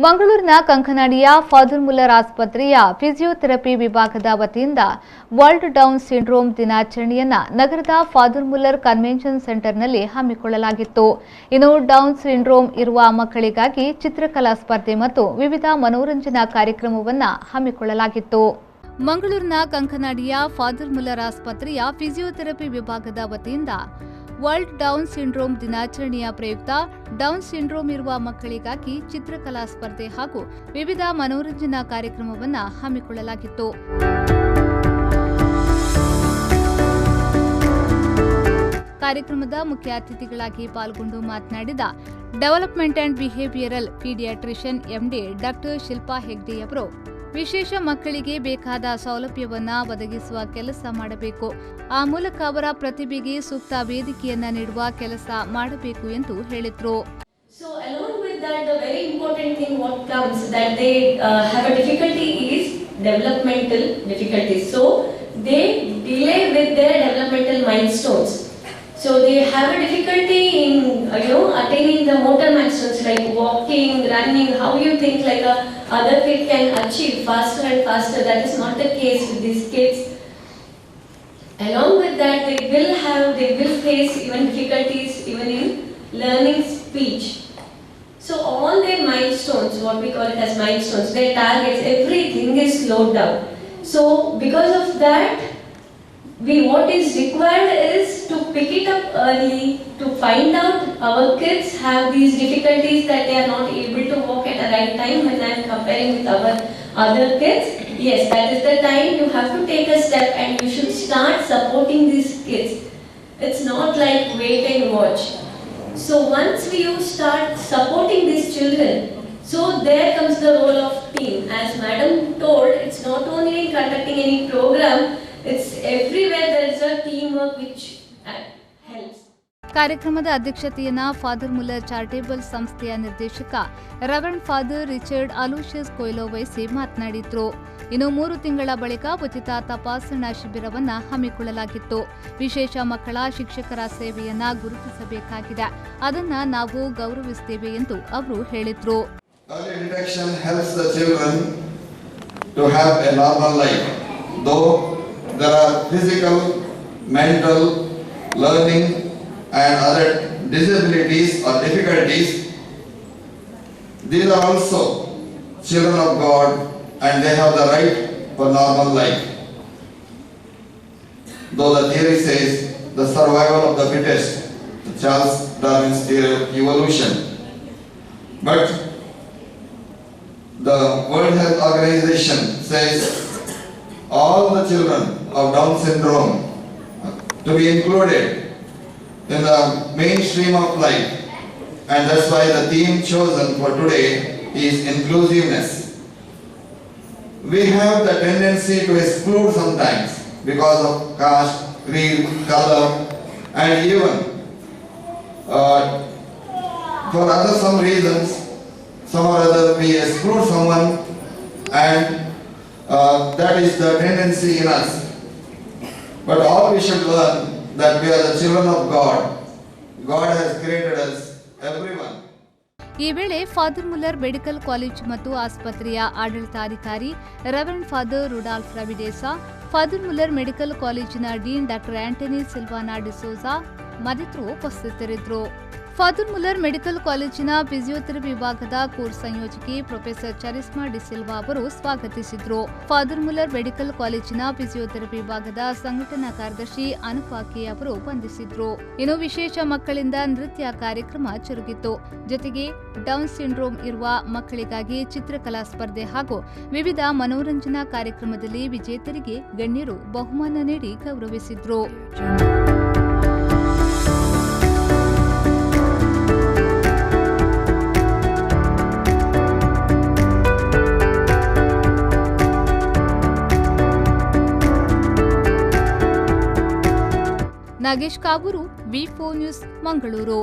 ಮಂಗಳೂರಿನ ಕಂಕನಾಡಿಯ ಫಾದರ್ಮುಲ್ಲರ್ ಆಸ್ಪತ್ರೆಯ ಫಿಸಿಯೋಥೆರಪಿ ವಿಭಾಗದ ವತಿಯಿಂದ ವರ್ಲ್ಡ್ ಡೌನ್ ಸಿಂಡ್ರೋಮ್ ದಿನಾಚರಣೆಯನ್ನು ನಗರದ ಫಾದರ್ಮುಲ್ಲರ್ ಕನ್ವೆನ್ಷನ್ ಸೆಂಟರ್ನಲ್ಲಿ ಹಮ್ಮಿಕೊಳ್ಳಲಾಗಿತ್ತು. ಇನ್ನು ಡೌನ್ ಸಿಂಡ್ರೋಮ್ ಇರುವ ಮಕ್ಕಳಿಗಾಗಿ ಚಿತ್ರಕಲಾ ಸ್ಪರ್ಧೆ ಮತ್ತು ವಿವಿಧ ಮನೋರಂಜನಾ ಕಾರ್ಯಕ್ರಮವನ್ನು ಹಮ್ಮಿಕೊಳ್ಳಲಾಗಿತ್ತು. ಮಂಗಳೂರಿನ ಕಂಕನಾಡಿಯ ಫಾದರ್ಮುಲ್ಲರ್ ಆಸ್ಪತ್ರೆಯ ಫಿಸಿಯೋಥೆರಪಿ ವಿಭಾಗದ ವತಿಯಿಂದ ವರ್ಲ್ಡ್ ಡೌನ್ ಸಿಂಡ್ರೋಮ್ ದಿನಾಚರಣೆಯ ಪ್ರಯುಕ್ತ ಡೌನ್ ಸಿಂಡ್ರೋಮ್ ಇರುವ ಮಕ್ಕಳಿಗಾಗಿ ಚಿತ್ರಕಲಾ ಸ್ಪರ್ಧೆ ಹಾಗೂ ವಿವಿಧ ಮನೋರಂಜನಾ ಕಾರ್ಯಕ್ರಮವನ್ನು ಹಮ್ಮಿಕೊಳ್ಳಲಾಗಿತ್ತು. ಕಾರ್ಯಕ್ರಮದ ಮುಖ್ಯ ಅತಿಥಿಗಳಾಗಿ ಪಾಲ್ಗೊಂಡು ಮಾತನಾಡಿದ development and behavioural paediatrician MD doctor Shilpa Hegde ಅವರು ವಿಶೇಷ ಮಕ್ಕಳಿಗೆ ಬೇಕಾದ ಸೌಲಭ್ಯವನ್ನು ಒದಗಿಸುವ ಕೆಲಸ ಮಾಡಬೇಕು. ಆ ಮೂಲಕ ಅವರ ಪ್ರತಿಭೆಗೆ ಸೂಕ್ತ ವೇದಿಕೆಯನ್ನು ನೀಡುವ ಕೆಲಸ ಮಾಡಬೇಕು ಎಂದು ಹೇಳಿದರು. So along with that, the very important thing what comes that they have a difficulty is developmental difficulties. So they delay with their developmental milestones. So they have a difficulty in attaining the motor milestones like walking, running. How you think like a other kid can achieve faster and faster? That is not the case with these kids. Along with that, they will face even difficulties even in learning speech. So all their milestones, what we call it as milestones, their targets, everything is slowed down. So because of that, what is required is to pick it up early, to find out our kids have these difficulties that they are not able to walk at the right time. When I am comparing with our other kids, yes, that is the time you have to take a step and you should start supporting these kids. It's not like wait and watch. So once you start supporting these children, so there comes the role of team. As madam told, it's not only conducting any program, it's everywhere there is a teamwork which helps. ಕಾರ್ಯಕ್ರಮದ ಅಧ್ಯಕ್ಷತೆಯನ್ನ Father Muller charitable ಸಂಸ್ಥೆಯ ನಿರ್ದೇಶಕ reverend father Richard Aloysius ಕೊಯ್ಲೋ ವಹಿಸಿ ಮಾತನಾಡಿದ್ರು. ಇನ್ನು 3 ತಿಂಗಳ ಬಳಿಕ ಉಚಿತ ತಪಾಸಣಾ ಶಿಬಿರವನ್ನ ಹಮ್ಮಿಕೊಳ್ಳಲಾಗಿತ್ತು. ವಿಶೇಷ ಮಕ್ಕಳ ಶಿಕ್ಷಕರ ಸೇವೆಯನ್ನ ಗುರುತಿಸಬೇಕಾಗಿದೆ, ಅದನ್ನ ನಾವು ಗೌರವಿಸುತ್ತೇವೆ ಎಂದು ಅವರು ಹೇಳಿದ್ರು. Early detection helps the children to have a normal life. Though there are physical, mental, learning and other disabilities or difficulties, these are also children of God and they have the right for normal life. Though the theory says the survival of the fittest, Charles Darwin's theory of evolution, but the World Health Organization says all the children of Down syndrome to be included in the mainstream of life, and that's why the theme chosen for today is inclusiveness. We have the tendency to exclude sometimes because of caste, creed, color, and even for some reasons, some or other we exclude someone, and that is the tendency in us. But all we should learn that we are the children of God. God has created us, everyone. ಈ ವೇಳೆ Father Muller medical college ಮತ್ತು ಆಸ್ಪತ್ರೆಯ ಆಡಳಿತಾಧಿಕಾರಿ reverend father Rudolf ರವಿಡೇಸಾ, Father Muller medical ಕಾಲೇಜಿನ dean doctor Antony ಸಿಲ್ವಾನಾ D'Souza ಮತ್ತಿತರರು ಉಪಸ್ಥಿತರಿದ್ದರು. Father Muller medical ಕಾಲೇಜಿನ physiotherapy ವಿಭಾಗದ ಕೋರ್ಸ್ ಸಂಯೋಜಕಿ ಪ್ರೊಫೆಸರ್ ಚರಿಸ್ಮಾ ಡಿಸಿಲ್ವಾ ಅವರು ಸ್ವಾಗತಿಸಿದರು. ಫಾದರ್ಮುಲ್ಲರ್ ಮೆಡಿಕಲ್ ಕಾಲೇಜಿನ ಫಿಸಿಯೋಥೆರಪಿ ವಿಭಾಗದ ಸಂಘಟನಾ ಕಾರ್ಯದರ್ಶಿ ಅನುಪಾಕೆ ಅವರು ವಂದಿಸಿದ್ರು. ಇನ್ನು ವಿಶೇಷ ಮಕ್ಕಳಿಂದ ನೃತ್ಯ ಕಾರ್ಯಕ್ರಮ ಜರುಗಿತ್ತು. ಜೊತೆಗೆ ಡೌನ್ ಸಿಂಡ್ರೋಮ್ ಇರುವ ಮಕ್ಕಳಿಗಾಗಿ ಚಿತ್ರಕಲಾ ಸ್ಪರ್ಧೆ ಹಾಗೂ ವಿವಿಧ ಮನೋರಂಜನಾ ಕಾರ್ಯಕ್ರಮದಲ್ಲಿ ವಿಜೇತರಿಗೆ ಗಣ್ಯರು ಬಹುಮಾನ ನೀಡಿ ಗೌರವಿಸಿದ್ರು. ನಾಗೇಶ್ ಕಾಬೂರು, ವಿ4 ನ್ಯೂಸ್, ಮಂಗಳೂರು.